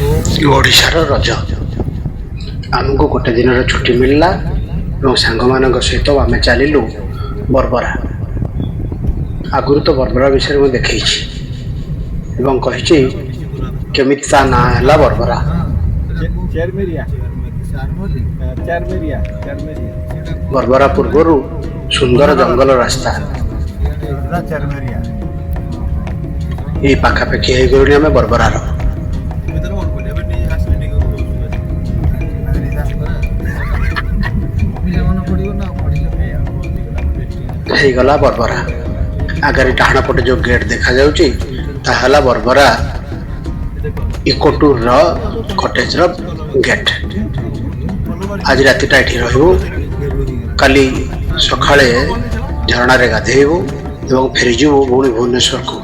ओडिशार रज आमको गोटे दिन छुट्टी मिलला और सांग मान सहित आम चलू बरबरा। आगुरी तो बरबरा विषय मुझे देखी केमी ता ना है बरबरा। बरबरा पूर्वर सुंदर जंगल रास्ता ये पाखापाखि हो गलुनी आम बरबरार। गला बरबरा आगे डाण पटे जो गेट देखा जाउची ताहला बरबरा इको टूर रो कटेज रो गेट। आज रातिटा एठी रहबो, काली सखाळे झरना रे गाधेबो एवं फेरी जीवो भुवनी भुवनेश्वर को।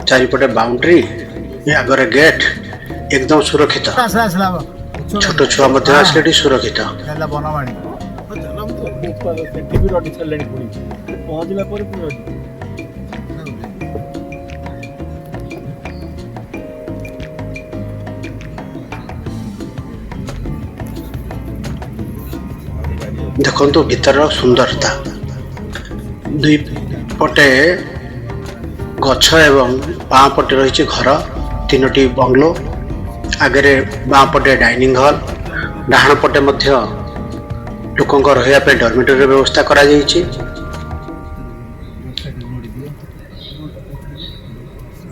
चारिपटे बाउंड्री आगे गेट एकदम सुरक्षित। छोट छुआ आसले सुरक्षित। देखो भीतर सुंदरता दुई पटे गछ एवं बाँ पटे रही घर तीनोटी बंगलो। आगे बाँ पटे डाइनिंग हॉल, डाहाण पटे लोकों रहा डॉर्मेटरी व्यवस्था करा जाइछि।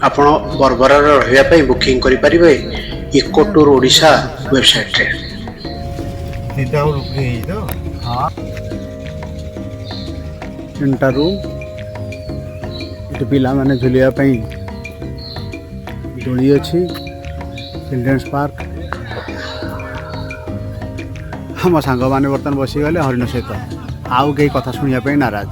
आपण बरबरा रहा बुकिंग करि परिबे इको टूर ओडिशा वेबसाइट रे। तीनटा रूम पिला माने झुलिया दोली अच्छी, चिल्ड्रेन्स पार्क। हम सांग मैंने बर्तमान बसीगले हरिण सहित आउ कई कथा शुणा नाराज।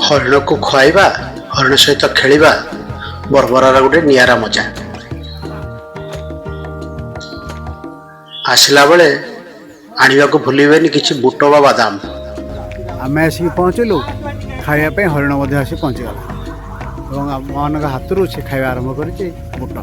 हरिण को खुआइबा हरिण सहित खेलिबा बरबरार गोटे नियारा मजा। आसला बेले आनिबा को भूलिबेनी किछि बुट बा बादाम। आम आसिक पहुँचलु खावाई हरिण आसी पहुँचीगला और मान हाथ से खावा आरंभ कर बुट।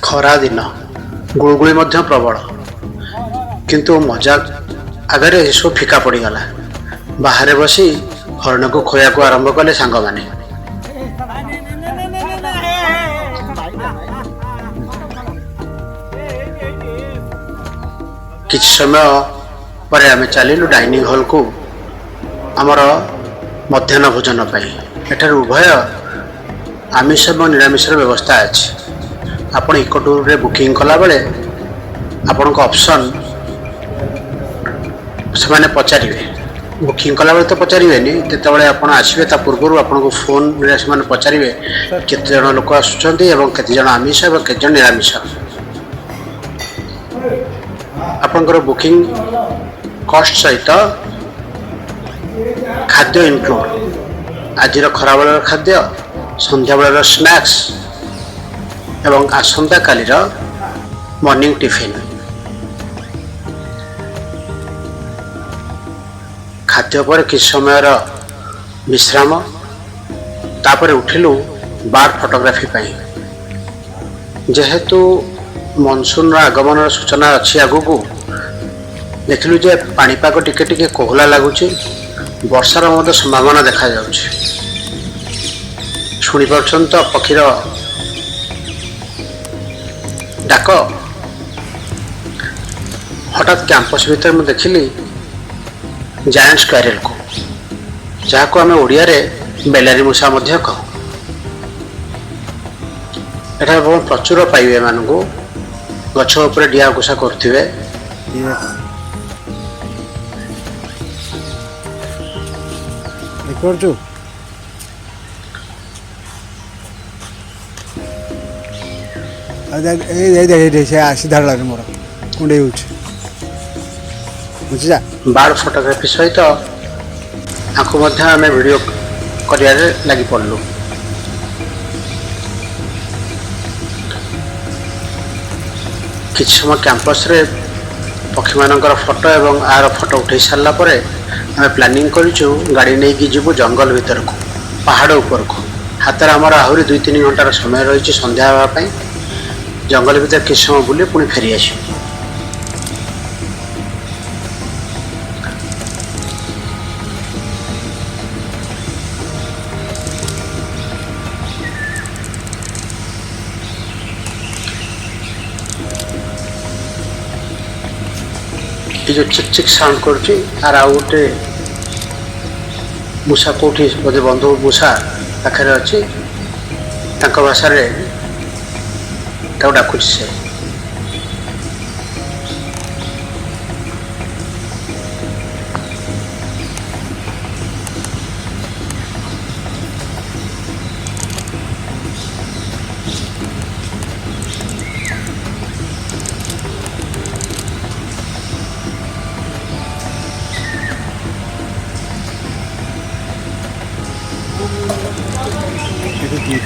खरा दिन गुड़गुड़ी प्रबल किंतु मजा आगे सब फिका पड़गला। बाहर बसी हरिण को खोया को आरंभ कले सांग माने। किछ समय पर आम चलू डाइनिंग हॉल को आमर मध्याह्न भोजन पाई। एठार उभय आमिष और निरामिष व्यवस्था अच्छी। आपण इको टूर रे बुकिंग कला बेले आपण को ऑप्शन से माने पचारिवे। बुकिंग कला बेले तो पचारिवेनी, तेतबेले आपण आसीबे ता पूर्व आपण को फोन रे से माने पचारिवे केते जण लोक आसुचंती एवं केते जण आमिष एवं केते जण निरामिष। आपनकर बुकिंग कॉस्ट सहित खाद्य इनक्लूड। आज खरा बेलर खाद्य, संध्या बेलर स्नैक्स एवं आसंता कालीर मॉर्निंग टिफिन। खाद्य पर किछ समय विश्राम, तापर उठिलु बार फोटोग्राफी पाई। जेहेतु मनसून आगमन सूचना अच्छी आगु को देखिलु जे पाणीपाग टिके टिके कोहला लगुच, वर्षार मध्य संभावना देखा जाउछि। शुणी पारछन तो पक्षीर डाक। हठात कैंपस भीतर मैं देखिली जायंट स्क्वारेल को, जहाँ को आम ओडिया रे बेलारी मूषा कहू। एठार बहुत प्रचुर पाइबे मानू गछ उपर डिया घुसा करथिबे। କରୁଛୁ ଏଇ ସେ ସିଧା ଢାଳରେ ମୋର କୁଣ୍ଡେଇ ହେଉଛି ବୁଝିଲା। ବାର୍ଡ ଫଟୋଗ୍ରାଫି ସହିତ ଆକୁ ମଧ୍ୟ ଆମେ ଭିଡ଼ିଓ କରିବାରେ ଲାଗି ପଡ଼ିଲୁ। କିଛି ସମୟ କ୍ୟାମ୍ପସରେ ପକ୍ଷୀମାନଙ୍କର ଫଟୋ ଏବଂ ଆର ଫଟୋ ଉଠାଇ ସାରିଲା ପରେ ଆମେ ପ୍ଲାନିଂ କରିଛୁ ଗାଡ଼ି ନେଇକି ଯିବୁ ଜଙ୍ଗଲ ଭିତରକୁ, ପାହାଡ଼ ଉପରକୁ। ହାତରେ ଆମର ଆହୁରି 2-3 ଘଣ୍ଟାର ସମୟ ରହିଛି ସନ୍ଧ୍ୟା ହେବା ପାଇଁ। ଜଙ୍ଗଲ ଭିତରେ କିଛି ସମୟ ବୁଲି ପୁଣି ଫେରି ଆସିବୁ। ये जो चिक चिक साउंड करुच्ची तार आउ गोटे मूषा कौटी बोधे बंधु मूषा पाखे अच्छी भाषा डाकुची से।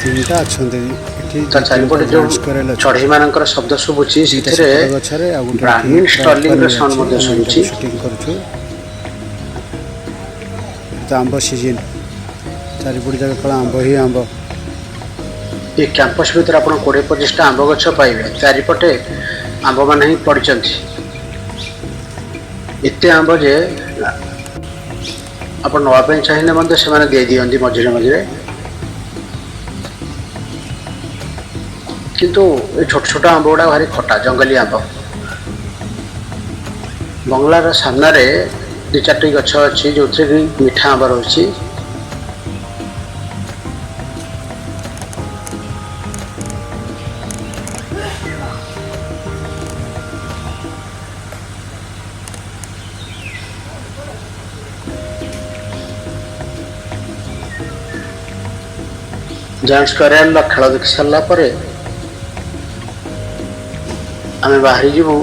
ତିନିଟା ଅଛନ୍ତି ତା ଚାରିପଟେ ଯୋଉ ଚଢେଇ ମାନଙ୍କର ଶବ୍ଦ ଶୁଭୁଛି ସେଥିରେ ଗଛରେ ଆଉ ଗୋଟେ ବ୍ରାହ୍ମଣ ଷ୍ଟର୍ଲିଂର ସାଉଣ୍ଡ ମଧ୍ୟ ଶୁଭୁଛି। ସୁଟିଂ କରୁଛୁ ତ ଆମ୍ବ ସିଜିନ୍ ଚାରିପଟେ ଯାକ କଳା ଆମ୍ବ ହିଁ ଆମ୍ବ। ଏ କ୍ୟାମ୍ପସ ଭିତରେ ଆପଣ 20-25ଟା ଆମ୍ବ ଗଛ ପାଇବେ। ଚାରିପଟେ ଆମ୍ବମାନେ ହିଁ ପଡ଼ିଛନ୍ତି। ଏତେ ଆମ୍ବ ଯେ ଆପଣ ନେବା ପାଇଁ ଚାହିଁଲେ ମଧ୍ୟ ସେମାନେ ଦେଇଦିଅନ୍ତି ମଝିରେ ମଝିରେ। किंतु ये छोट छोट आंब गुड़ा भारी खटा जंगली आंब। बंगलार सामने 2-4टी गछ अच्छी जो मीठा आंब रही। जांच कर खेल देखी सारा आमे बाहरी जीवु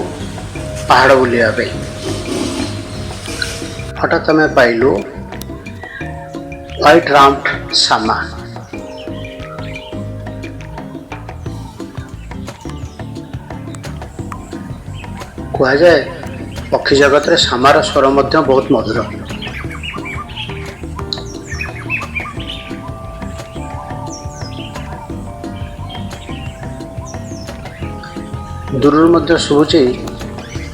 पहाड़ बुलिया पे। हठात आमे पाइलु व्हाइट राम्ड सामा। कह जाए पक्षी जगत रे सामार स्वर मध्य बहुत मधुर। दूर मध्य शुभुची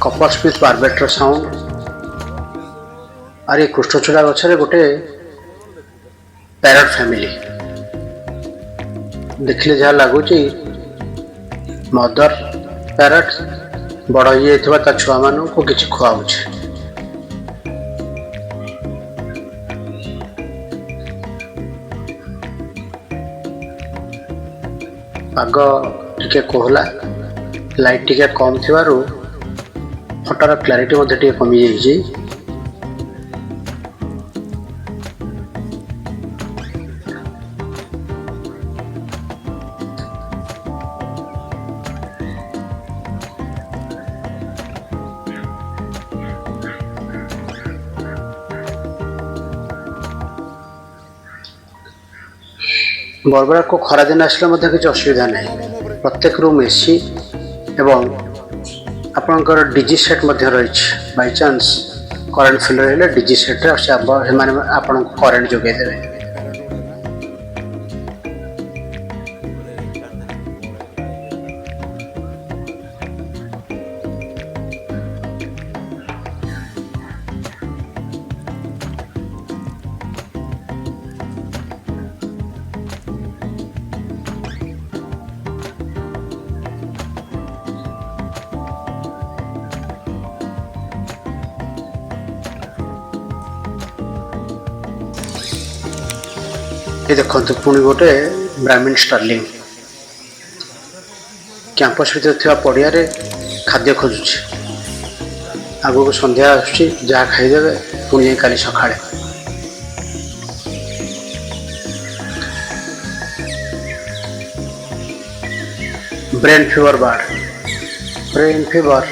कपर स्पीच बारबेटर साउंड। अरे कृष्णचूड़ा गछरे गोटे पैरट फैमिली देखले जहाँ लगुच मदर पैरट बड़ ही ता छुआ मान को किसी खुआऊछ। पाग टिके कोहला लाइट टिके कम थिबारु फोटोर क्लैरिटी मध्य टिके कमी जाइए। बरबरा को खरा दिन आसले किसी असुविधा नहीं। प्रत्येक रूम एसी एवं आपणकर डीजी सेट रही। बाई चांस करेन्ट फेलर है डीजी सेट आपन करेन्ट जोगे देवे। ये देखते पुणी गोटे ब्राह्मण स्टर्लिंग कैंपस भीतर थी पड़िया खाद्य खोजुची। आगु को संध्या आसुची जहाँ खाईदे पुणी काली सकाळे। Brain fever bird brain fever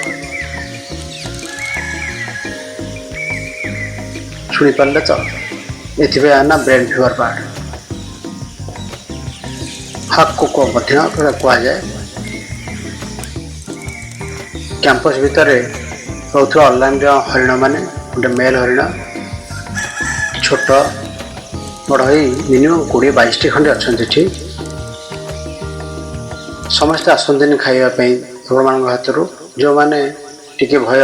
ଶୁଣିପାରିଲେ ତ ଏଥିପାଇଁ ନା ବ୍ରେନ୍ ଫିଭର ବାର୍ଡ ହାକୁକ ମଧ୍ୟ କୁହାଯାଏ। କ୍ୟାମ୍ପସ୍ ଭିତରେ ରହୁଥିବା ଅନଲାଇନ୍ର ହରିଣମାନେ ଗୋଟେ ମେଲ୍ ହରିଣ ଛୋଟ ବଡ଼ ହୋଇ ମିନିମମ୍ 20-22ଟି ଖଣ୍ଡେ ଅଛନ୍ତି ଏଠି। ସମସ୍ତେ ଆସନ୍ତିନି ଖାଇବା ପାଇଁ ଆପଣମାନଙ୍କ ହାତରୁ, ଯେଉଁମାନେ ଟିକେ ଭୟ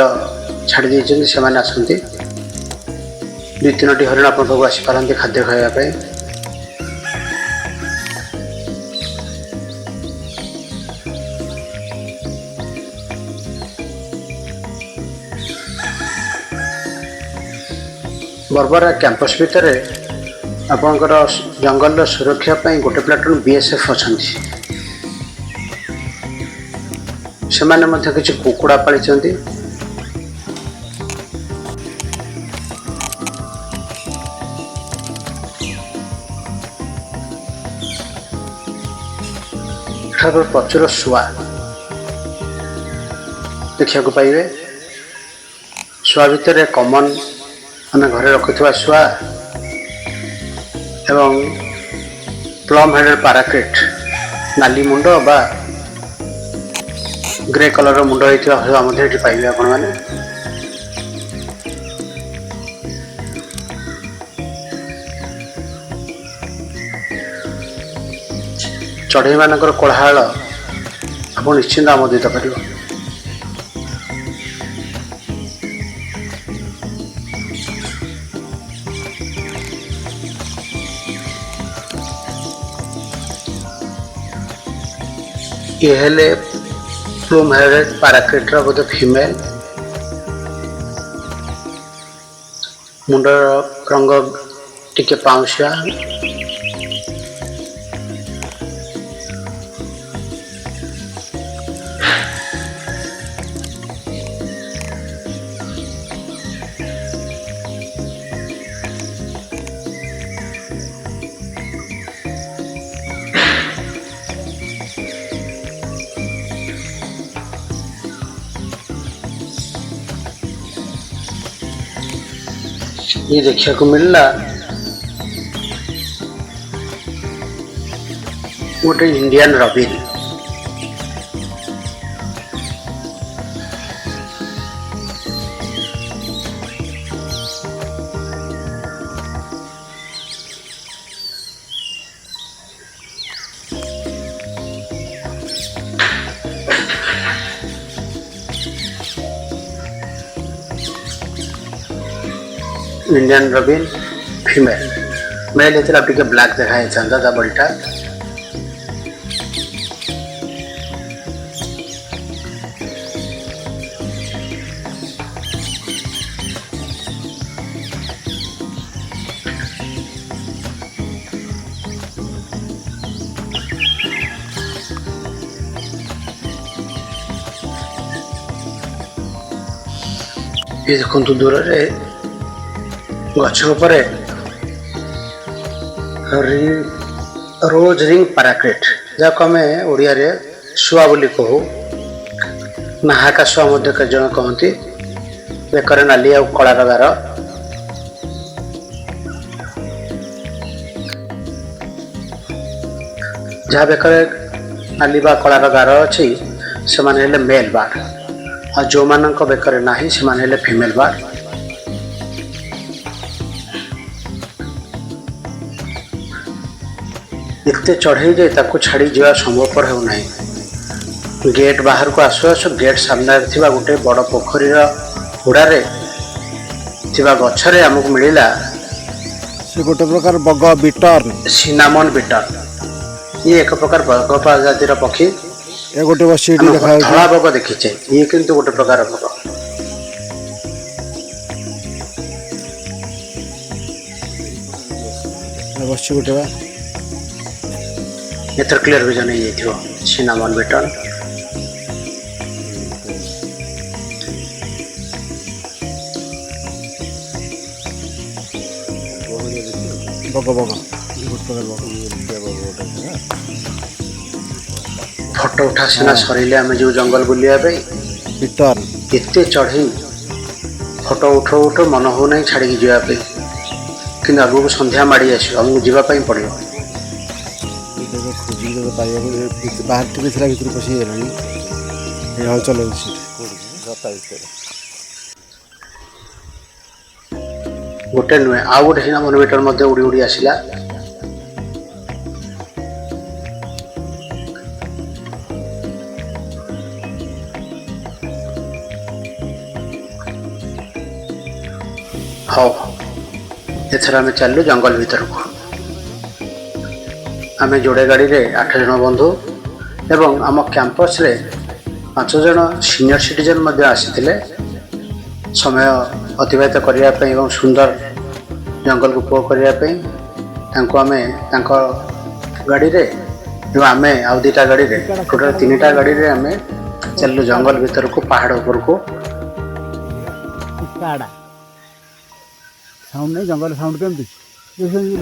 ଛାଡ଼ି ଦେଇଛନ୍ତି ସେମାନେ ଆସନ୍ତି। 2-3ଟି ହରିଣ ଆପଣଙ୍କ ପାଖକୁ ଆସିପାରନ୍ତି ଖାଦ୍ୟ ଖାଇବା ପାଇଁ। ବର୍ବରା କ୍ୟାମ୍ପସ୍ ଭିତରେ ଆପଣଙ୍କର ଜଙ୍ଗଲର ସୁରକ୍ଷା ପାଇଁ ଗୋଟେ ପ୍ଲାଟୁନ୍ BSF ଅଛନ୍ତି। ସେମାନେ ମଧ୍ୟ କିଛି କୁକୁଡ଼ା ପାଳିଛନ୍ତି। ଏଠାରୁ ପ୍ରଚୁର ଶୁଆ ଦେଖିବାକୁ ପାଇବେ। ଶୁଆ ଭିତରେ କମନ୍ ଆମେ ଘରେ ରଖୁଥିବା ଶୁଆ ଏବଂ ପ୍ଲମ୍ ହେଡେଡ୍ ପାରାକିଟ୍ ନାଲି ମୁଣ୍ଡ ବା ଗ୍ରେ କଲର୍ର ମୁଣ୍ଡ ହୋଇଥିବା ଶୁଆ ମଧ୍ୟ ଏଠି ପାଇବେ ଆପଣମାନେ। ଚଢ଼େଇମାନଙ୍କର କୋଳାହଳ ଆପଣ ନିଶ୍ଚିନ୍ତ ଆମୋଦିତ କରିବ। ये हेले प्लूम हेडेड पाराकिट्र बोधे फीमेल। मुंडर रंग टिके पाउंसिया ये देखने को मिलला गोटे Indian robin. Indian robin female male होता है ब्लैक देखाई था बॉडीटा। ये देखो दूर रे गछ पर रोज रिंग पाराकिट जहाँ आम ओडिया रे शुआ बोली कहू नाहाका शुआ कई जन कहती बेकर नाली आ कलार गार जहाँ बेकर नाली बा कलार गार अच्छी से माने मेल बार और जो मान बेकर ना से माने फीमेल बार। एते चढ़ई जाए ताको छाड़ी जा संभवपर होना। गेट बाहर को आसु आसु गेट सामने थिबा गोटे बड़ पोखरीर हुड़ारे थिबा गछरे हमको मिलिला से गोटे प्रकार बग बिटर सिनामन बिटर। ये एक प्रकार बग प्रजातिर पक्षी। ए गोटे बसी देखा धला बग देखीचे ये किंतु गोटे प्रकार बग। बसी गोटे एथर क्लियर विजन हो सिनामन बिटन। बग बग ଫଟୋ ଉଠା ସିନା ସରିଲେ ଆମେ ଯେଉଁ ଜଙ୍ଗଲ ବୁଲିବା ପାଇଁ ରିଟର୍ନ ଏତେ ଚଢ଼େଇ ଫଟୋ ଉଠଉ ଉଠଉ ମନ ହେଉନାହିଁ ଛାଡ଼ିକି ଯିବା ପାଇଁ, କିନ୍ତୁ ଆଗକୁ ସନ୍ଧ୍ୟା ମାଡ଼ି ଆସିବ, ଆମକୁ ଯିବା ପାଇଁ ପଡ଼ିବ। ଖୋଜିକି ତ ପାଇବାକୁ ବାହାର ଟିକେ ଥିଲା ଭିତରୁ ପଶିଗଲାଣି ହଲଚଲ ହେଉଛି ଗୋଟେ ନୁହେଁ ଆଉ ଗୋଟେ ସିନା ମନୋମିଟର ମଧ୍ୟ ଉଡ଼ି ଉଡ଼ି ଆସିଲା। ହଉ ଏଥର ଆମେ ଚାଲିଲୁ ଜଙ୍ଗଲ ଭିତରକୁ। ଆମେ ଯୋଡ଼େ ଗାଡ଼ିରେ 8 ଜଣ ବନ୍ଧୁ ଏବଂ ଆମ କ୍ୟାମ୍ପସରେ 5 ଜଣ ସିନିୟର ସିଟିଜେନ୍ ମଧ୍ୟ ଆସିଥିଲେ ସମୟ ଅତିବାହିତ କରିବା ପାଇଁ ଏବଂ ସୁନ୍ଦର ଜଙ୍ଗଲକୁ ଉପଭୋଗ କରିବା ପାଇଁ। ତାଙ୍କୁ ଆମେ ତାଙ୍କ ଗାଡ଼ିରେ ଏବଂ ଆମେ ଆଉ 2ଟା ଗାଡ଼ିରେ ଟୋଟାଲ 3ଟା ଗାଡ଼ିରେ ଆମେ ଚାଲିଲୁ ଜଙ୍ଗଲ ଭିତରକୁ, ପାହାଡ଼ ଉପରକୁ। ସାଉଣ୍ଡ ନାହିଁ, ଜଙ୍ଗଲ ସାଉଣ୍ଡ କେମିତି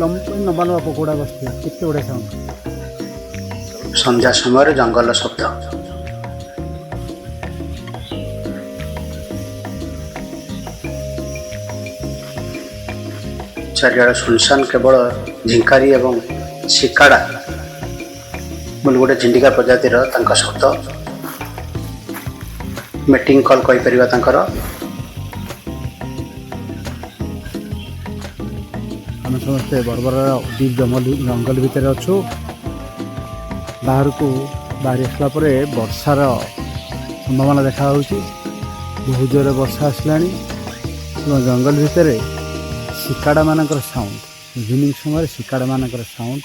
ଲମ୍ବା ଲମ୍ବା ପକୋଡ଼ା ବସିଥିବେ, କେତେ ବଢ଼ିଆ ସାଉଣ୍ଡ। ସନ୍ଧ୍ୟା ସମୟରେ ଜଙ୍ଗଲ ଶବ୍ଦ। ଚାରିଆଡ଼େ ସୁନସାନ, କେବଳ ଝିଙ୍କାରି ଏବଂ ଶିକାଡ଼ା ବୋଲି ଗୋଟେ ଝିଣ୍ଟିକା ପ୍ରଜାତିର ତାଙ୍କ ଶବ୍ଦ। ମିଟିଂ କଲ୍ କହିପାରିବା ତାଙ୍କର। ଆମେ ସମସ୍ତେ ବରବରର ଡିପ୍ ଜଙ୍ଗଲ ଭିତରେ ଅଛୁ। ବାହାରକୁ ବାହାରି ଆସିଲା ପରେ ବର୍ଷାର ସମ୍ଭାବନା ଦେଖାଯାଉଛି। ବହୁତ ଜୋରରେ ବର୍ଷା ଆସିଲାଣି ଏବଂ ଜଙ୍ଗଲ ଭିତରେ ଶିକାଡ଼ାମାନଙ୍କର ସାଉଣ୍ଡ, ଇଭିନିଂ ସମୟରେ ଶିକାଡ଼ାମାନଙ୍କର ସାଉଣ୍ଡ,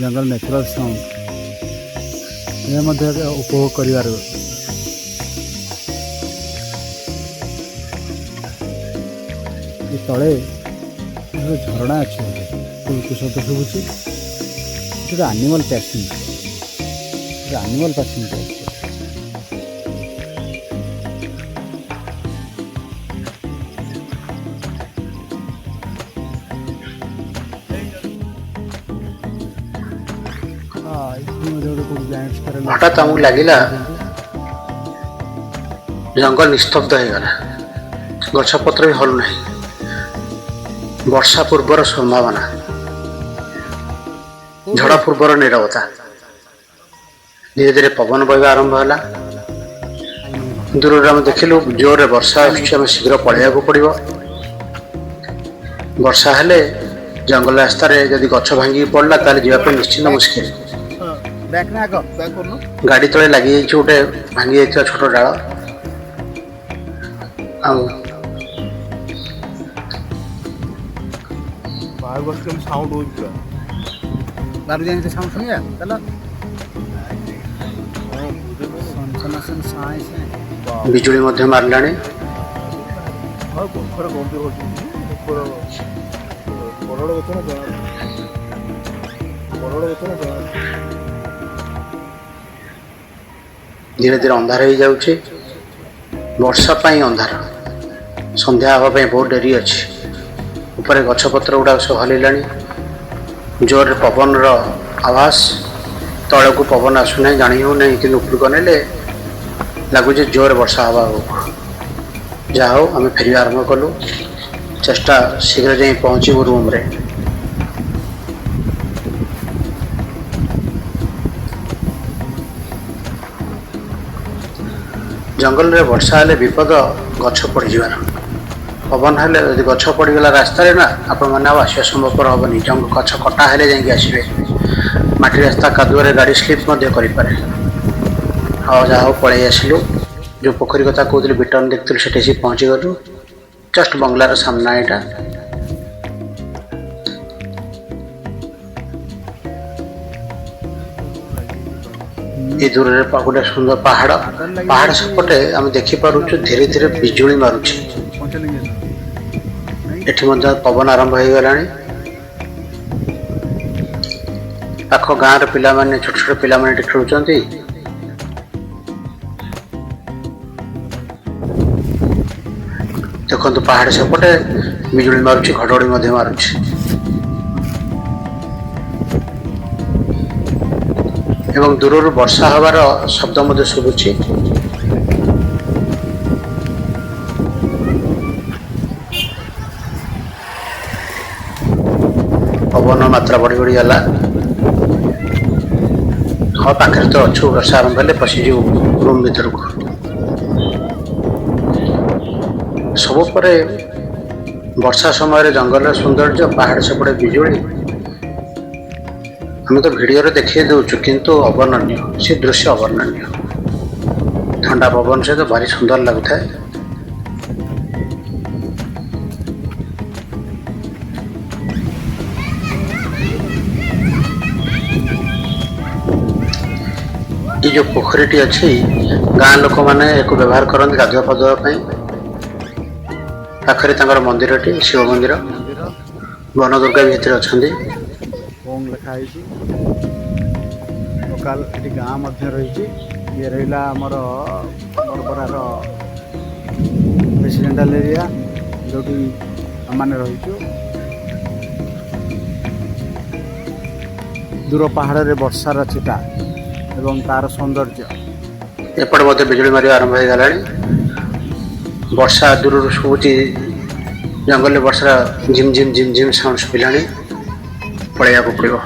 ଜଙ୍ଗଲ ନ୍ୟାଚୁରାଲ୍ ସାଉଣ୍ଡ ଏହା ମଧ୍ୟ ଉପଭୋଗ କରିବାର। ଏ ତଳେ ଗୋଟେ ଝରଣା ଅଛି, ଶବ୍ଦ ଶୁଭୁଛି। ଗୋଟେ ଆନିମଲ୍ ପ୍ୟାସିଂ, ଗୋଟେ ଆନିମଲ୍ ପ୍ୟାସିଂ ଅଛି। ହଠାତ୍ ଆମକୁ ଲାଗିଲା ଜଙ୍ଗଲ ନିସ୍ତବ୍ଧ ହେଇଗଲା, ଗଛପତ୍ର ବି ହଲୁନାହିଁ। ବର୍ଷା ପୂର୍ବର ସମ୍ଭାବନା, ଝଡ଼ ପୂର୍ବର ନୀରବତା। ଧୀରେ ଧୀରେ ପବନ ବହିବା ଆରମ୍ଭ ହେଲା। ଦୂରରେ ଆମେ ଦେଖିଲୁ ଜୋରରେ ବର୍ଷା ଆସୁଛି, ଆମେ ଶୀଘ୍ର ପଳାଇବାକୁ ପଡ଼ିବ। ବର୍ଷା ହେଲେ ଜଙ୍ଗଲ ରାସ୍ତାରେ ଯଦି ଗଛ ଭାଙ୍ଗିକି ପଡ଼ିଲା ତାହେଲେ ଯିବା ପାଇଁ ନିଶ୍ଚିନ୍ତ ମୁସ୍କିଲ। ଗାଡ଼ି ତଳେ ଲାଗିଯାଇଛି ଗୋଟେ ଭାଙ୍ଗି ଯାଇଥିବା ଛୋଟ ଡାଳ। ଆଉ ବିଜୁଳି ମଧ୍ୟ ମାରିଲାଣି। ଧୀରେ ଧୀରେ ଅନ୍ଧାର ହେଇଯାଉଛି। ବର୍ଷା ପାଇଁ ଅନ୍ଧାର, ସନ୍ଧ୍ୟା ହେବା ପାଇଁ ବହୁତ ଡେରି ଅଛି। ଉପରେ ଗଛପତ୍ର ଗୁଡ଼ାକ ସବୁ ହଲିଲାଣି। ଜୋରରେ ପବନର ଆଭାସ, ତଳକୁ ପବନ ଆସୁନାହିଁ, ଜାଣି ହେଉନାହିଁ, କିନ୍ତୁ ଉପରକୁ ଅନେଇଲେ ଲାଗୁଛି ଜୋରରେ ବର୍ଷା ହେବା ଆଗକୁ। ଯାହା ହଉ ଆମେ ଫେରିବା ଆରମ୍ଭ କଲୁ। ଚେଷ୍ଟା ଶୀଘ୍ର ଯାଇ ପହଞ୍ଚିବୁ ରୁମ୍ରେ। ଜଙ୍ଗଲରେ ବର୍ଷା ହେଲେ ବିପଦ ଗଛ ପଡ଼ିଯିବାର। ପବନ ହେଲେ ଯଦି ଗଛ ପଡ଼ିଗଲା ରାସ୍ତାରେ ନା, ଆପଣମାନେ ଆଉ ଆସିବା ସମ୍ଭବପର ହେବନି। ଗଛ କଟା ହେଲେ ଯାଇକି ଆସିବେ। ମାଟି ରାସ୍ତା କାଦୁଅରେ ଗାଡ଼ି ସ୍ଲିପ୍ ମଧ୍ୟ କରିପାରେ। ଆଉ ଯାହା ହଉ ପଳେଇ ଆସିଲୁ। ଯେଉଁ ପୋଖରୀ କଥା କହୁଥିଲି, ବିଟର୍ନ ଦେଖିଥିଲୁ, ସେଠି ଆସି ପହଞ୍ଚିଗଲୁ। ଜଷ୍ଟ ବଙ୍ଗଲାର ସାମ୍ନା ଏଇଟା। ଏ ଦୂରରେ ଗୋଟେ ସୁନ୍ଦର ପାହାଡ଼। ପାହାଡ଼ ସେପଟେ ଆମେ ଦେଖିପାରୁଛୁ ଧୀରେ ଧୀରେ ବିଜୁଳି ମାରୁଛି। ଏଠି ମଧ୍ୟ ପବନ ଆରମ୍ଭ ହେଇଗଲାଣି। ପାଖ ଗାଁର ପିଲାମାନେ, ଛୋଟ ଛୋଟ ପିଲାମାନେ ଏଠି ଖେଳୁଛନ୍ତି। ଦେଖନ୍ତୁ ପାହାଡ଼ ସେପଟେ ବିଜୁଳି ମାରୁଛି, ଘଡ଼ଘଡ଼ି ମଧ୍ୟ ମାରୁଛି। ଏବଂ ଦୂରରୁ ବର୍ଷା ହେବାର ଶବ୍ଦ ମଧ୍ୟ ଶୁଭୁଛି। ପବନ ମାତ୍ରା ବଢ଼ି ବଢ଼ି ଗଲା। ହଁ ପାଖରେ ତ ଅଛୁ, ବର୍ଷା ଆରମ୍ଭ ହେଲେ ପଶିଯିବୁ ରୁମ୍ ଭିତରକୁ। ସବୁ ପରେ ବର୍ଷା ସମୟରେ ଜଙ୍ଗଲର ସୌନ୍ଦର୍ଯ୍ୟ, ପାହାଡ଼ ସେପଟେ ବିଜୁଳି, ଆମେ ତ ଭିଡ଼ିଓରେ ଦେଖେଇ ଦେଉଛୁ କିନ୍ତୁ ଅବର୍ଣ୍ଣନୀୟ, ସେ ଦୃଶ୍ୟ ଅବର୍ଣ୍ଣନୀୟ। ଥଣ୍ଡା ପବନ ସହିତ ଭାରି ସୁନ୍ଦର ଲାଗୁଥାଏ। ये जो पोखरीटी अच्छी गाँ लोक मैंने एक व्यवहार करते गाधुआ पाधुआ पाखरे मंदिरटी शिव मंदिर, वन दुर्गा भी भितर अच्छा ओम लिखाई लोकाल ये गाँ रही। ये रहा आमर बरबरार रेसिडेंटाल एरिया जो आम रहीचु। दूर पहाड़ रे वर्षार चिटा एवं तार सौंदर्य। एपटे मत बिजुली मार आरंभ हो गला। वर्षा दूर शुभुची, जंगल वर्षा झिम झिम झिम झिम साउंड शुभिला। पलैया पड़ो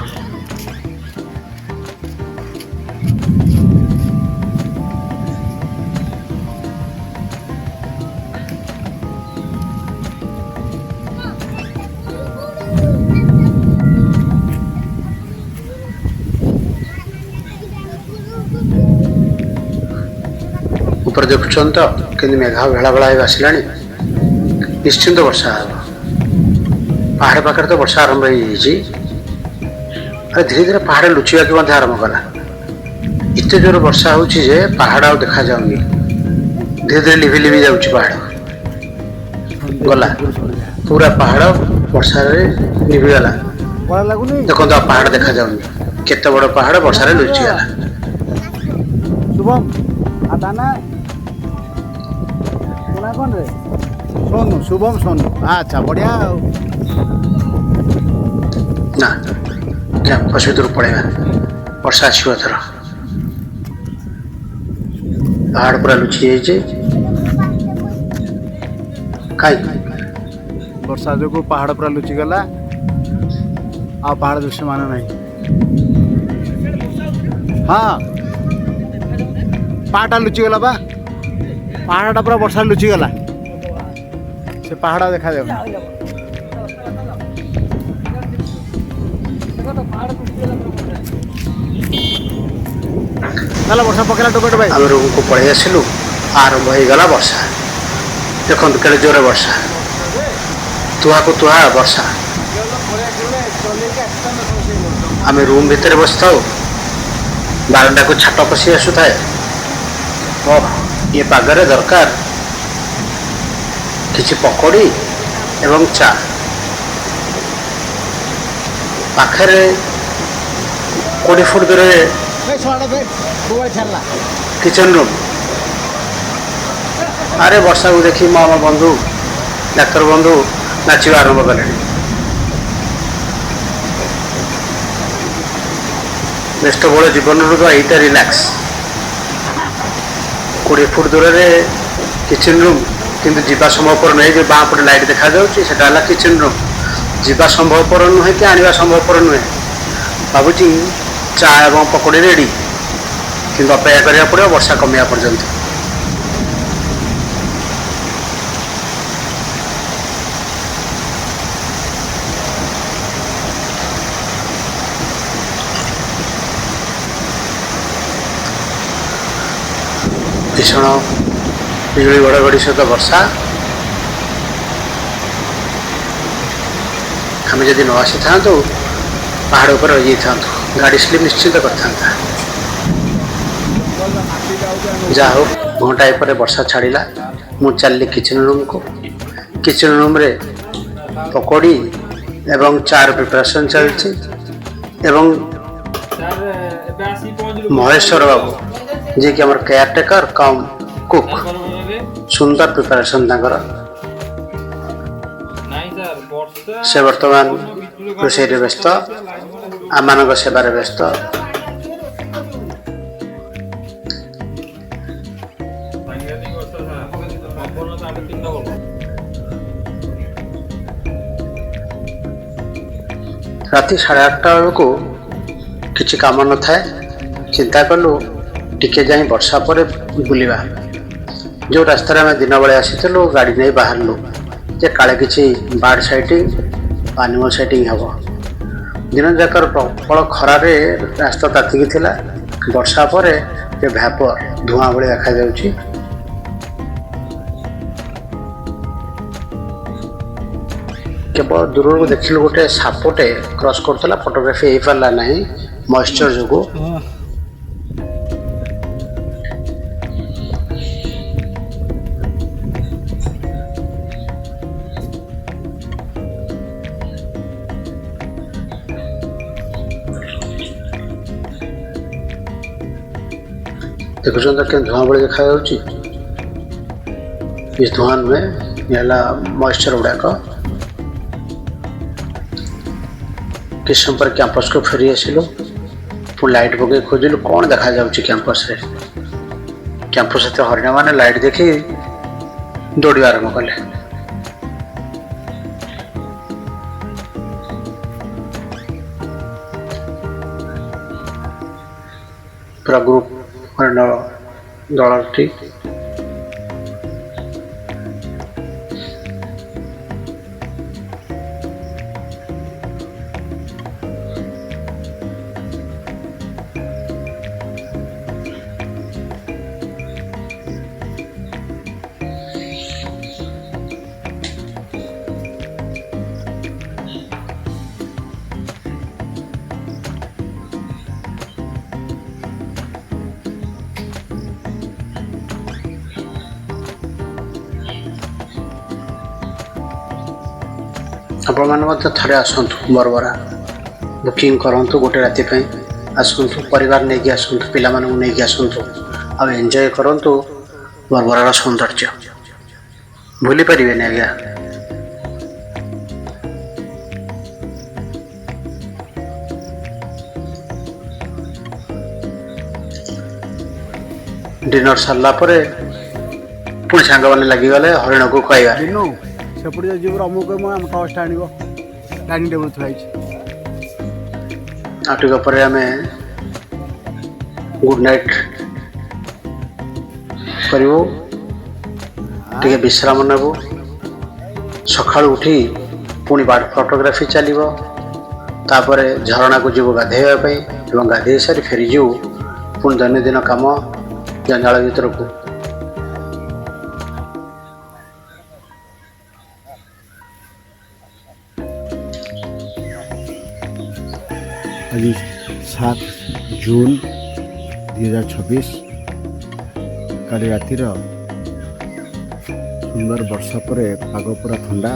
ऊपर देखुन तो कि मेघा भेला भेला आसला। निश्चिंत वर्षा हे पहाड़ पाखे तो वर्षा आरंभ हो धीरे धीरे पहाड़ लुचिया आरंभ कला। एत जोर वर्षा हो पहाड़ आ देखा जाऊनी, धीरे धीरे लिभि लिभि जाऊँ पहाड़ गला। पूरा पहाड़ वर्षा लिभिगला। देखो तो पहाड़ देखा जाऊनी, केते बड़ पहाड़ वर्षा लुचिगला। सोनू शुभम सोनू अच्छा बढ़िया ना कैंपस भर पड़ेगा। वर्षा आसो थर पहाड़ पूरा लुचि कहीं वर्षा जो पहाड़ पूरा लुचिगला। आ पहाड़ दृश्य मान ना। हाँ पहाड़ा लुचिगला बा, पहाड़ा पूरा वर्षा लुचिगला। से पहाड़ा देखा जाए वर्षा पकड़ा टोपे टोपे आम रूम को पलि आसलु। आरंभ हो गला वर्षा। देखो के जोर वर्षा, तुहा को तुहा वर्षा। आम रूम भितर बस था, बारंडा को छाट पशि आसुए। ये पागरे दरकार किसी पकोड़ी एवं चा। पाखरे 20 फुट दूर किचन रूम। अरे वर्षा को देखी मो बंधु डाक्तर बंधु नाचवा आरंभ कले। व्यस्तबहुल जीवन रू यहीटा रिलैक्स। 20 फुट दूर किचन रूम, किंतु जीवा संभवपर नुहे। जो बाँ पटे लाइट देखा जाऊँगा किचन रूम। जीवा संभवपर नुहे कि आने संभवपर नुहे। भावुची चा एवं पकोड़ी रेडी, किंतु अपेक्षा करा पड़ो वर्षा कमिया पर्यंत। भीषण बिजुली घड़घड़ी सहित वर्षा। आम जदि न आसी था पहाड़ पर रही था, गाड़ी स्लिप निश्चित कर जा हो। घंटाए पर वर्षा छाड़ा, मु चलि किचन रूम को। किचन रूम रे पकोड़ी एवं चार प्रिपरेशन चलती। महेश्वर बाबू जी कि आमर केयरटेकर कम कुक, सुंदर प्रिपरेशन तांकर। से वर्तमान रोषे व्यस्त, आम सेवार व्यस्त। ରାତି 8:30 ବେଳକୁ କିଛି କାମ ନଥାଏ, ଚିନ୍ତା କଲୁ ଟିକେ ଯାଇ ବର୍ଷା ପରେ ବୁଲିବା। ଯେଉଁ ରାସ୍ତାରେ ଆମେ ଦିନ ବେଳେ ଆସିଥିଲୁ ଗାଡ଼ି ନେଇ ବାହାରିଲୁ ଯେ କାଳେ କିଛି ବାର୍ଡ ସାଇଟିଂ ଆନିମଲ୍ ସାଇଟିଂ ହେବ। ଦିନ ଯାକର ପ୍ରବଳ ଖରାରେ ରାସ୍ତା ତାତିକି ଥିଲା। ବର୍ଷା ପରେ ଯେ ଭ୍ୟାପର ଧୂଆଁ ଭଳି ଦେଖାଯାଉଛି। କେବଳ ଦୂରରୁ ଦେଖିଲୁ ଗୋଟେ ସାପଟେ କ୍ରସ୍ କରୁଥିଲା, ଫଟୋଗ୍ରାଫି ହେଇପାରିଲା ନାହିଁ ମଏଶ୍ଚର ଯୋଗୁଁ। ଦେଖୁଛନ୍ତି କେମିତି ଧୂଆଁ ଭଳି ଦେଖାଯାଉଛି। ଏ ଧୂଆଁ ନୁହେଁ, ଏ ହେଲା ମଏଶ୍ଚର ଗୁଡ଼ାକ। କିଛି ସମୟ ପରେ କ୍ୟାମ୍ପସକୁ ଫେରି ଆସିଲୁ। ପୁଣି ଲାଇଟ୍ ପକେଇ ଖୋଜିଲୁ କ'ଣ ଦେଖାଯାଉଛି କ୍ୟାମ୍ପସରେ। କ୍ୟାମ୍ପସ ଏତେ ହରିଣମାନେ ଲାଇଟ୍ ଦେଖି ଦୌଡ଼ିବା ଆରମ୍ଭ କଲେ। ପୁରା ଗ୍ରୁପ ହରିଣ ଦଳଟି ଆପଣମାନେ ମଧ୍ୟ ଥରେ ଆସନ୍ତୁ ବରବରା, ବୁକିଂ କରନ୍ତୁ ଗୋଟେ ରାତି ପାଇଁ। ଆସନ୍ତୁ, ପରିବାର ନେଇକି ଆସନ୍ତୁ, ପିଲାମାନଙ୍କୁ ନେଇକି ଆସନ୍ତୁ, ଆଉ ଏନ୍ଜୟ କରନ୍ତୁ ବରବରାର ସୌନ୍ଦର୍ଯ୍ୟ। ଭୁଲି ପାରିବେନି ଆଜ୍ଞା। ଡିନର ସରିଲା ପରେ ପୁଣି ସାଙ୍ଗମାନେ ଲାଗିଗଲେ ହରିଣକୁ କହିବା। ସେପଟେ ଯିବୁ ଅମୁକ ଆମ ଟର୍ଚ୍ଚଟା ଆଣିବ, ଡାଇନିଂ ଟେବୁଲ୍ ଥୁଆ ହେଇଛି। ଆଉ ଟିକେ ପରେ ଆମେ ଗୁଡ୍ ନାଇଟ୍ କରିବୁ, ଟିକେ ବିଶ୍ରାମ ନେବୁ। ସକାଳୁ ଉଠି ପୁଣି ବାର୍ଡ ଫଟୋଗ୍ରାଫି ଚାଲିବ। ତାପରେ ଝରଣାକୁ ଯିବୁ ଗାଧୋଇବା ପାଇଁ ଏବଂ ଗାଧୋଇ ସାରି ଫେରିଯିବୁ ପୁଣି ଦୈନନ୍ଦିନ କାମ ଜଞ୍ଜାଳ ଭିତରକୁ। ଆଜି 7 ଜୁନ୍ 2026। କାଲି ରାତିର ସୁନ୍ଦର ବର୍ଷା ପରେ ପାଗ ପୁରା ଥଣ୍ଡା।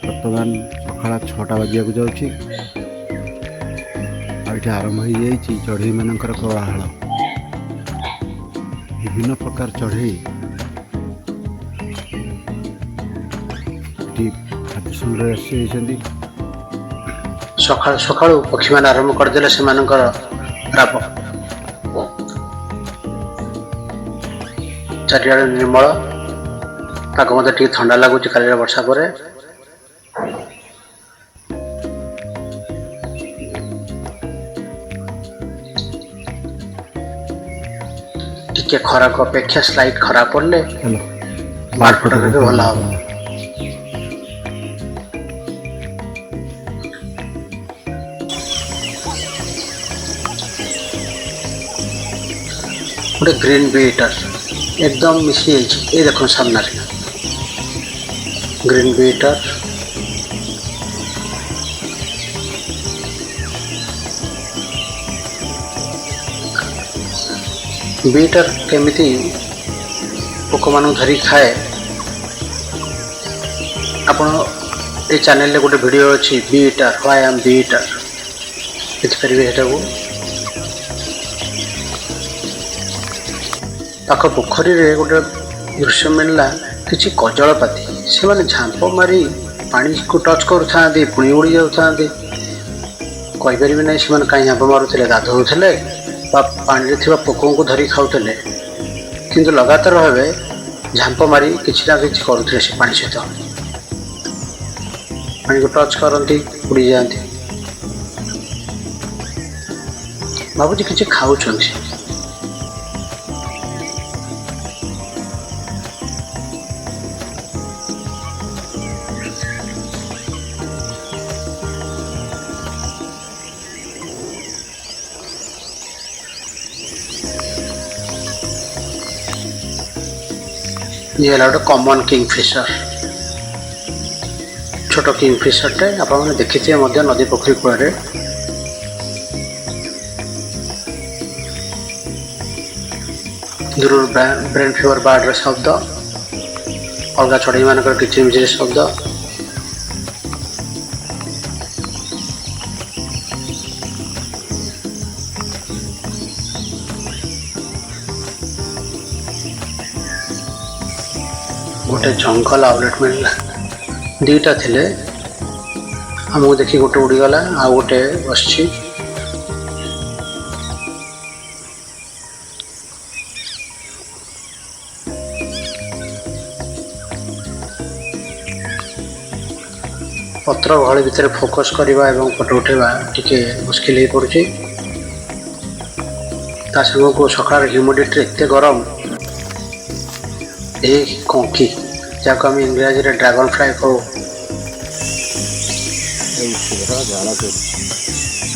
ବର୍ତ୍ତମାନ ସକାଳ 6ଟା ବାଜିବାକୁ ଯାଉଛି। ଆଉ ଏଠି ଆରମ୍ଭ ହୋଇଯାଇଛି ଚଢ଼େଇମାନଙ୍କର କୋଳାହଳ। ବିଭିନ୍ନ ପ୍ରକାର ଚଢ଼େଇ ଏଠି ଖାଦ୍ୟ ସଂଗ୍ରହ ଆସିଛନ୍ତି। ସକାଳୁ ସକାଳୁ ପକ୍ଷୀମାନେ ଆରମ୍ଭ କରିଦେଲେ ସେମାନଙ୍କର ରାବ। ଚାରିଆଡ଼େ ନିର୍ମଳ, ପାଗ ମଧ୍ୟ ଟିକେ ଥଣ୍ଡା ଲାଗୁଛି କାଲିର ବର୍ଷା ପରେ। ଟିକେ ଖରାକୁ ଅପେକ୍ଷା ସ୍ଲାଇଟ୍ ଖରା ପଡ଼ିଲେ ବାର୍ଡ ଫଟୋଗ୍ରାଫି ଭଲ ହେବ। ଗୋଟେ ଗ୍ରୀନ୍ ବିଟର एकदम मिसी ये देखो सामने ग्रीन बीटर बीटर केमिति पोक मान धरी खाए आपण ये चैनल रे गोटे वीडियो अच्छी बीटर व्हाई एम बीटर देखिपारे एटा को पाख पोखरी रे गोटे दृश्य मिलला किसी कजलपाती से माने झांप मारी पानी को टच करूँ पुणी उड़ी जाऊँ कहीपर ना से कहीं झांप मारुले गाधोले पानी रे पोकों को धरी खाऊले किंतु लगातार भाव झांप मारी किसी ना कि करुले से पानी सहित पानी को टच करती उड़ी जाती भावुँ किसी खाऊ ये है गोटे कॉमन किंगफिशर छोट किंगफिशर टे आपने देखी थे नदी पोखरी कूल दूर ब्रेन फीवर बार्ड शब्द अलग चढ़ई मान किचिमिचिर शब्द गोटे जंगल आउटलेट मिलला दीटा थिले हमको देखी गोटे उड़ीगला आ गोटे बस पत्र गहली भितर फोकस करवा एवं फोटो उठेवा टिके मुस्किल हो पड़ुछि ता संग को सकाळ ह्यूमिडिटी एते गरम ए कंकी जहाँ आम इंग्राजी रे ड्रैगन फ्लाई कहू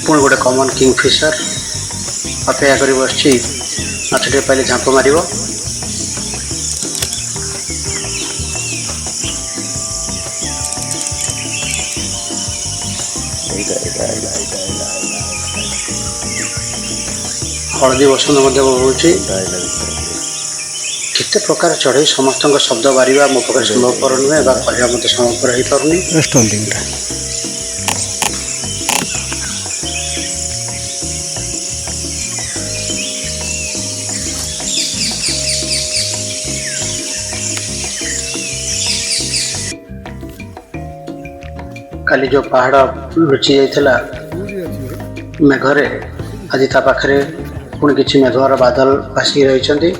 पुणी गोटे कॉमन किंगफिशर अपेक्षा कर बस माछटे पाइले झांप मार हलदी बसंत बहुची केते प्रकार चढ़ई समस्त शब्द बारिबा मो पकड़ संभवपर नुहे कहवा मत संभवपर हो पारुनी काली जो पहाड़ लुचि जाइथिला मेघरे आज ता पाखरे पुणी किछि मेघर बादल भासिकी रहिछन्ति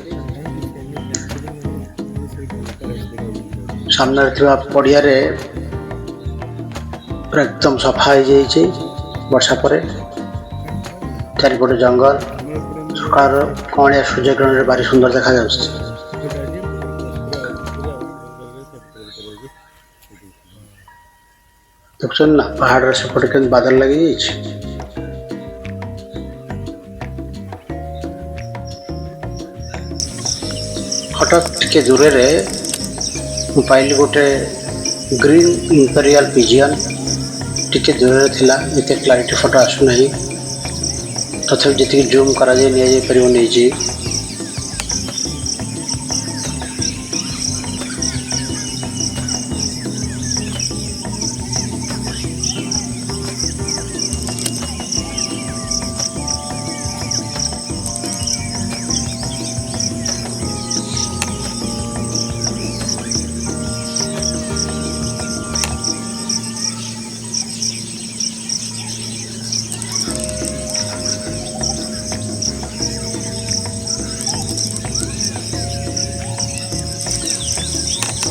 सामने पड़िया पूरा एकदम सफा हो जाइए वर्षा पर चारिपटे जंगल सकाळ कौलिया सूर्यग्रहण भारी सुंदर देखा जाउछि देखुन ना पहाड़ सेपटे के बादल लगी हठात टिके दूर पाइली गोटे ग्रीन इंपेरियल पिजियन टिके दूर थिला एते क्लारिटी फोटो आसुना तथापि जी जूम करा नहीं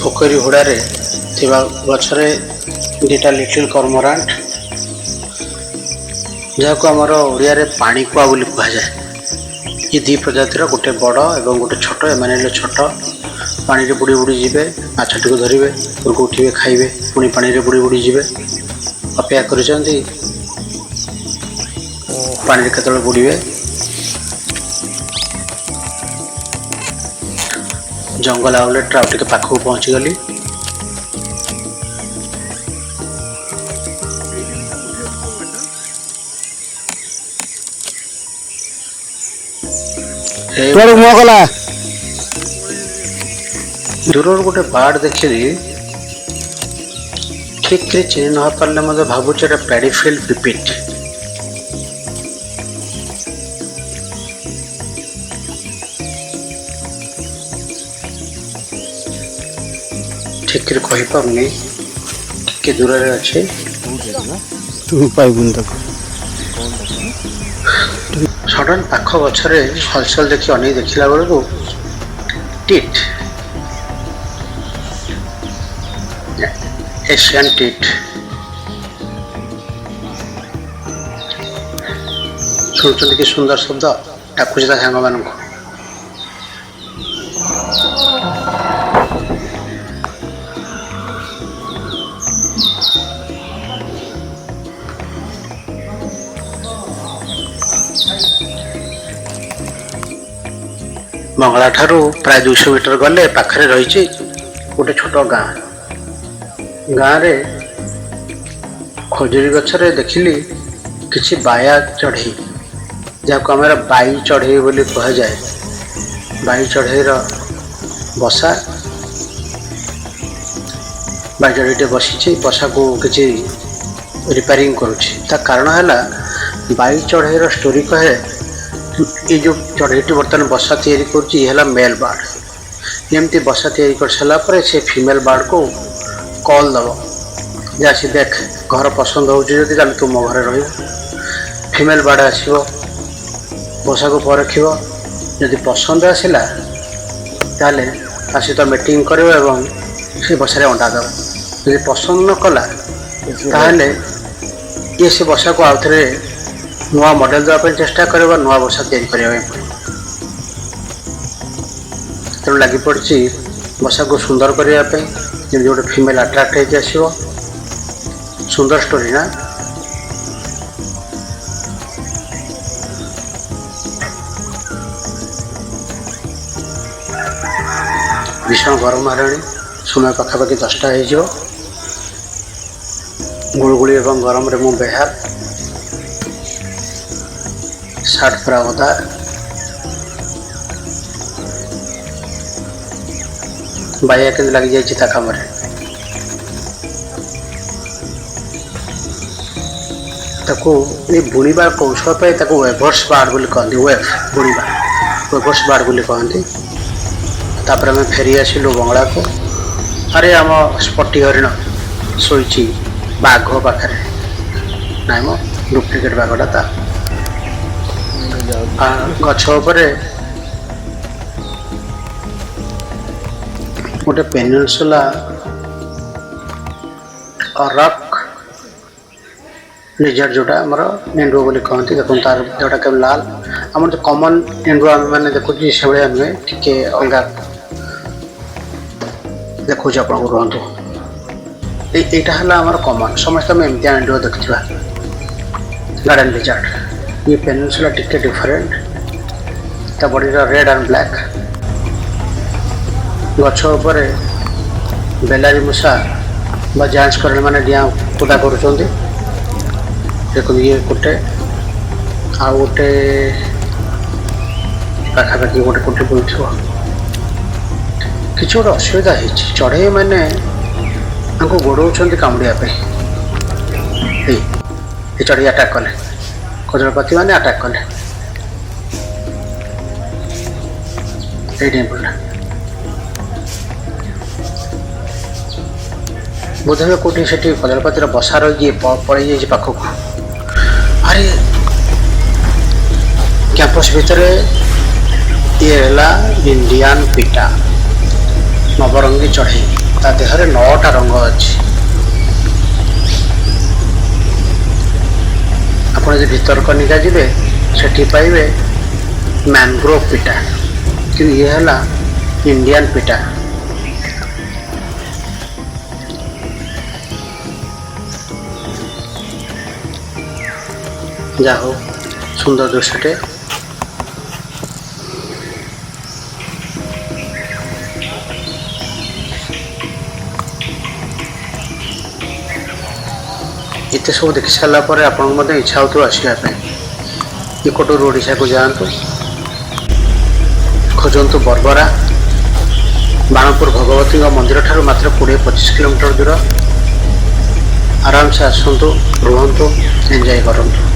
पोखरी हुड़ारे गचरे दुटा लिटिल कर्मरांट जहाँ को आमर ओडिया रे पानी कुआ बोली कह जाए ये दी प्रजातिर गोटे बड़ एवं गोटे छोट एम छोट पानी रे बुड़ी बुड़ी जीवे माछटी को धरिवे उनको उठिवे खाइबे पुणी पानी रे बुड़ी बुड़ी जीवे अपेक्षा करिसेंती पानी रे केतବେଳେ बुड़ीवे जंगल आउटलेट आउ टिके पाखକୁ पहुंची गली दूर गोटे बार्ड देखी ठीक से चिन्ह न पारे मत भावुचे पैडीफिल्ड पिपिट ठीक कही पारनी के दूर अच्छे तू पाइबुन तक सडन पाख गचरे हलचल देखी अनेक देखला बेलू टिट एशियन टिट ଶୁଣୁଛନ୍ତି କି ସୁନ୍ଦର ଶବ୍ଦ, ଡାକୁଛି ତା ସାଙ୍ଗମାନଙ୍କୁ। ମଙ୍ଗଳା ଠାରୁ ପ୍ରାୟ 200 ମିଟର ଗଲେ ପାଖରେ ରହିଛି ଗୋଟେ ଛୋଟ ଗାଁ। ଗାଁରେ ଖଜୁରୀ ଗଛରେ ଦେଖିଲି କିଛି ବାୟା ଚଢ଼େଇ, ଯାହାକୁ ଆମର ବାଇ ଚଢ଼େଇ ବୋଲି କୁହାଯାଏ। ବାଇ ଚଢ଼େଇର ବସା, ବାଇ ଚଢ଼େଇଟେ ବସିଛି, ବସାକୁ କିଛି ରିପେୟାରିଂ କରୁଛି। ତା କାରଣ ହେଲା, ବାଇ ଚଢ଼େଇର ଷ୍ଟୋରି କହେ ये जो चढ़ेईटी बर्तमान बसा तैयारी करुच्ची है मेल बार्ड। एमती बसा तैयारी कर सारा पर से फीमेल बार्ड को कॉल दब, जासी देख घर पसंद होती तुम घरे रही। फीमेल बार्ड आसो बसा को परख, जदि पसंद आसला ताले आसी तो मीटिंग कर से बसा अंडा दब। जदि पसंद न कला ताले ये से बसा को आउ थे नुआ मॉडल देवाई चेष्टा कर नुआ बसा तैयारी करने तेणु लगी पड़ी बसा को सुंदर करने जमी गोटे फीमेल अट्राक्ट होती आसो। सुंदर स्टोरी ना। भीषण गरम हेलाणी, समय पखापाखि 10टा हो। गुड़गुड़ी एवं गरम रे मु बेहाल, सार्ट पूरा ओदा। बाया के लग जाए कम बुणवा कौशल पे वेवर्स बार्ड बोली कहते। वेव बुणवा वेवर्स बार्ड बोली कहते। तापर आम फेरी आसिलु बंगला को। अरे आम स्पटी हरिण शोची बाघ पाखे नाई मो डुप्लिकेट बाघटा ता गछ गोटे पेनिनसुला रॉक लिजर्ड जोटा आमर एंडुओ बोली कहते। देखो तार जोटा के लाल आम जो कॉमन एंडुओ आम मैंने देखुची से भाया नुहे, टिके अलग देखुच आप रुहतु। यहाँ है आम कॉमन समस्त आम एमती एंडुओ देखा गार्डन लिजर्ड। ये पेनिनसुला टिके डिफरेंट, ता बॉडी रेड एंड ब्लैक। गछ उपरे बेलारी मूषा बा जांच करने माने डिया कुदा करुचंदी। देखो ये गोटे आ गोटे पाखापाखि गोटे कोटी बुलथो। किसी गोटे असुविधा है, चढ़ई मैंने गोड़ाऊँ कामुड़िया चढ़ई अटाक कले, कजरपति मैंने अटाक कले। पड़ा बोध हुए कौटी से कजरपतिर बसा रही पड़े जाए पाखक। अरे कैंपस भितर ये इंडियन पीटा नवरंगी चढ़ई, ता देहरे 9टा रंग अच्छी। आप भीतर कनिका जी से पाइबे मैंग्रोव पीटा, कि ये है इंडियन पीटा। जाओ सुंदर दृश्यटे। इतने सब देखी सारापर आपको इच्छा हो आसवाई इकोटूर ओडिशा को जातु, खोजतु बरबरा बाणपुर भगवती मंदिर ठारू मात्र 20-25 किलोमीटर दूर। आराम से आसतु, रुहतु, एंजॉय करतु।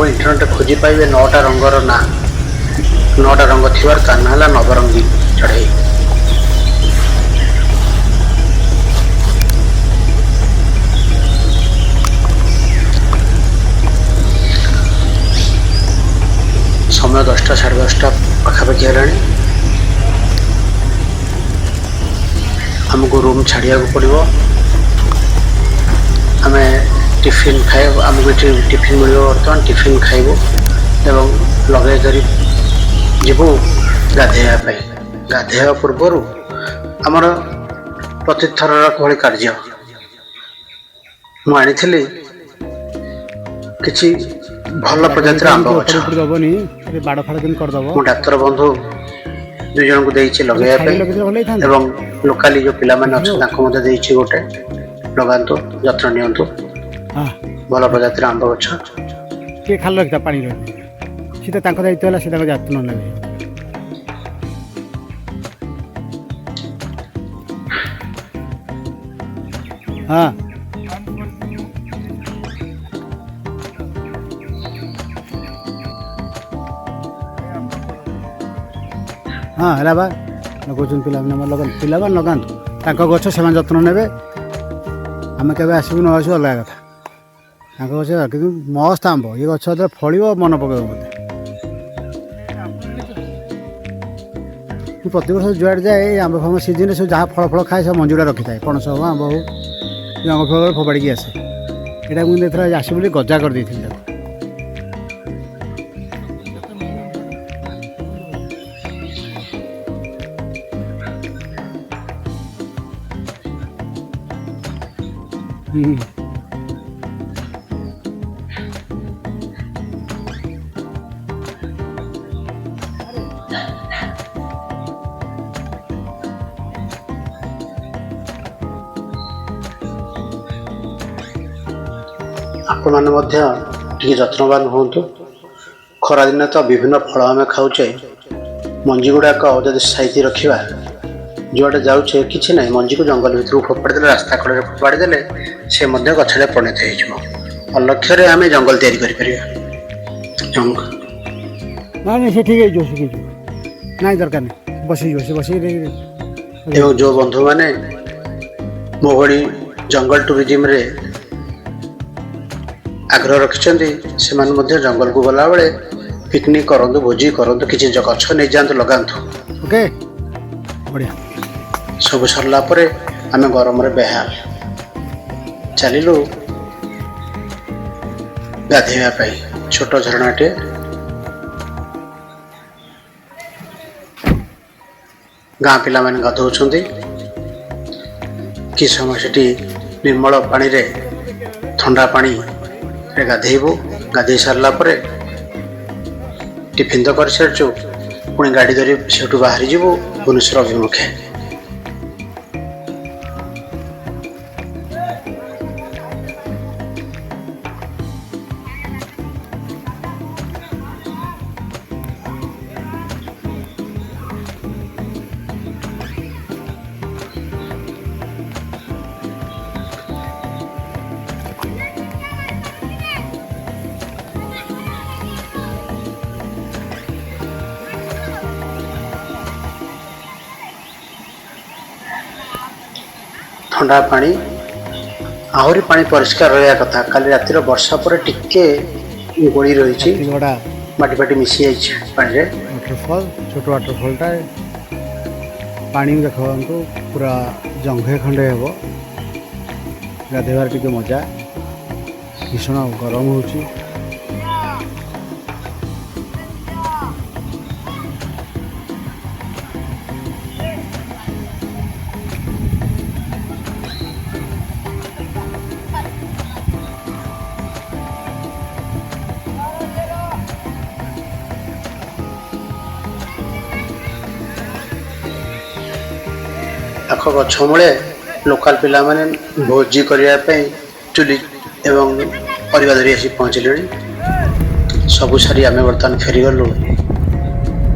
इंटरनेट खोजी पाइबे 9टा रंगर ना ନଅଟା ରଙ୍ଗ ଥିବାର ତା ନାଁ ହେଲା ନବରଙ୍ଗୀ ଚଢ଼େଇ। ସମୟ 10ଟା 10:30 ପାଖାପାଖି ହେଲାଣି। ଆମକୁ ରୁମ୍ ଛାଡ଼ିବାକୁ ପଡ଼ିବ। ଆମେ ଟିଫିନ୍ ଖାଇବୁ, ଆମକୁ ଏଠି ଟିଫିନ୍ ମିଳିବ। ବର୍ତ୍ତମାନ ଟିଫିନ୍ ଖାଇବୁ ଏବଂ ଲଗେଜ୍ ଧରି ଯିବୁ ଗାଧୋଇବା ପାଇଁ। ଗାଧୋଇବା ପୂର୍ବରୁ ଆମର ପ୍ରତିଥରର ଭଳି କାର୍ଯ୍ୟ ମୁଁ ଆଣିଥିଲି କିଛି ଭଲ ପ୍ରଜାତିର ଆମ୍ବ ଗଛ। ଦବନି ବାଡ଼ ଫାଡ଼ କେମିତି କରିଦବ। ମୁଁ ଡାକ୍ତର ବନ୍ଧୁ 2 ଜଣଙ୍କୁ ଦେଇଛି ଲଗେଇବା ପାଇଁ ଏବଂ ଲୋକାଲି ଯେଉଁ ପିଲାମାନେ ଅଛନ୍ତି ତାଙ୍କୁ ମଧ୍ୟ ଦେଇଛି ଗୋଟେ। ଲଗାନ୍ତୁ, ଯତ୍ନ ନିଅନ୍ତୁ। ଭଲ ପ୍ରଜାତିର ଆମ୍ବ ଗଛ। କିଏ ଖାଲି ରଖିଥା ପାଣି ରଖି ସେ ତ ତାଙ୍କ ଦାୟିତ୍ୱ ହେଲା, ସେ ତାଙ୍କ ଯତ୍ନ ନେବେ। ହଁ ହଁ ହେଲା ବା ଲଗାଉଛନ୍ତି ପିଲାମାନେ। ଆମର ଲଗାନ୍ତୁ, ପିଲାମାନେ ଲଗାନ୍ତୁ ତାଙ୍କ ଗଛ, ସେମାନେ ଯତ୍ନ ନେବେ। ଆମେ କେବେ ଆସିବୁ ନ ଆସିବୁ ଅଲଗା କଥା। ତାଙ୍କ ଗଛ କିନ୍ତୁ ମସ୍ତ ଆମ୍ବ। ଏ ଗଛ ଯେତେବେଳେ ଫଳିବ ମନେ ପକାଇବ ମୋତେ। ମୁଁ ପ୍ରତିବର୍ଷ ଯୁଆଡ଼େ ଯାଏ ଏଇ ଆମ୍ବ ଫାମ୍ବ ସିଜିନ୍ରେ ସବୁ ଯାହା ଫଳ ଖାଏ ସବୁ ମଞ୍ଜିଗୁଡ଼ା ରଖିଥାଏ। ପଣସ ହଉ, ଆମ୍ବ ହଉ, ଆମ୍ବ ଫଳ ଫୋପାଡ଼ିକି ଆସେ। ଏଇଟା ମୁଁ ଏଥର ଆସିବି ବୋଲି ଗଜା କରିଦେଇଥିଲି ତାକୁ। ଆପଣମାନେ ମଧ୍ୟ ଟିକେ ଯତ୍ନବାନ ହୁଅନ୍ତୁ। ଖରାଦିନେ ତ ବିଭିନ୍ନ ଫଳ ଆମେ ଖାଉଛେ, ମଞ୍ଜି ଗୁଡ଼ାକ ଯଦି ସାଇତି ରଖିବା, ଯୁଆଡ଼େ ଯାଉଛେ କିଛି ନାହିଁ, ମଞ୍ଜିକୁ ଜଙ୍ଗଲ ଭିତରକୁ ଫୋପାଡ଼ି ଦେଲେ, ରାସ୍ତା କଡ଼ରେ ଫୋପାଡ଼ି ଦେଲେ ସେ ମଧ୍ୟ ଗଛରେ ପରିଣତ ହେଇଯିବ। ଅଲକ୍ଷ୍ୟରେ ଆମେ ଜଙ୍ଗଲ ତିଆରି କରିପାରିବା। ନାଇଁ ସେ ଠିକ୍ ହେଇଯିବ, ସେ ହେଇଯିବ, ନାଇଁ ଦରକାର ନାହିଁ, ବସିଯିବ ସେ ବସିକି। ଏବଂ ଯେଉଁ ବନ୍ଧୁମାନେ ମୋ ଭଳି ଜଙ୍ଗଲ ଟୁରିଜିମରେ ଆଗ୍ରହ ରଖିଛନ୍ତି, ସେମାନେ ମଧ୍ୟ ଜଙ୍ଗଲକୁ ଗଲାବେଳେ ପିକନିକ୍ କରନ୍ତୁ, ଭୋଜି କରନ୍ତୁ, କିଛି ଗଛ ନେଇଯାଆନ୍ତୁ, ଲଗାନ୍ତୁ। ଓକେ, ବଢ଼ିଆ। ସବୁ ସରିଲା ପରେ ଆମେ ଗରମରେ ବେହାଲ ଚାଲିଲୁ ଗାଧୋଇବା ପାଇଁ। ଛୋଟ ଝରଣାଟିଏ, ଗାଁ ପିଲାମାନେ ଗାଧୋଉଛନ୍ତି। କି ସମୟ ସେଠି ନିର୍ମଳ ପାଣିରେ, ଥଣ୍ଡା ପାଣିରେ ଗାଧୋଇବୁ। ଗାଧୋଇ ସାରିଲା ପରେ ଟିଫିନ୍ ତ କରିସାରିଛୁ, ପୁଣି ଗାଡ଼ି ଧରି ସେଠୁ ବାହାରି ଯିବୁ ଭୁବନେଶ୍ୱର ଅଭିମୁଖେ। ଥଣ୍ଡା ପାଣି, ଆହୁରି ପାଣି ପରିଷ୍କାର ରହିବା କଥା। କାଲି ରାତିର ବର୍ଷା ପରେ ଟିକେ ଗୋଳି ରହିଛି, ମାଟି ଫାଟି ମିଶି ଯାଇଛି ପାଣିରେ। ୱାଟରଫଲ୍, ଛୋଟ ୱାଟରଫଲ୍ଟା। ପାଣି ଦେଖନ୍ତୁ ପୁରା ଜଙ୍ଘେ ଖଣ୍ଡେ ହେବ। ଗାଧୋଇବାରେ ଟିକେ ମଜା। ଭୀଷଣ ଗରମ ହେଉଛି। ପାଖ ଗଛ ମୂଳେ ଲୋକାଲ ପିଲାମାନେ ଭୋଜି କରିବା ପାଇଁ ଚୁଲି ଏବଂ ପରିବା ଧରି ଆସି ପହଞ୍ଚିଲେଣି। ସବୁ ସାରି ଆମେ ବର୍ତ୍ତମାନ ଫେରିଗଲୁ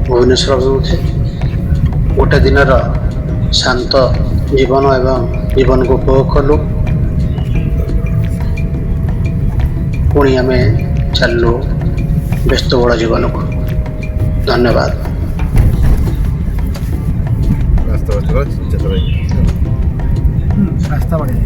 ଭୁବନେଶ୍ୱର ଅଭିମୁଖେ। ଗୋଟେ ଦିନର ଶାନ୍ତ ଜୀବନ ଏବଂ ଜୀବନକୁ ଉପଭୋଗ କଲୁ। ପୁଣି ଆମେ ଚାଲିଲୁ ବ୍ୟସ୍ତବହୁଳ ଜୀବନକୁ। ଧନ୍ୟବାଦ। ରାସ୍ତା ବାସ୍ତା ଚିନ୍ତା ରାସ୍ତା ବଢ଼ିଆ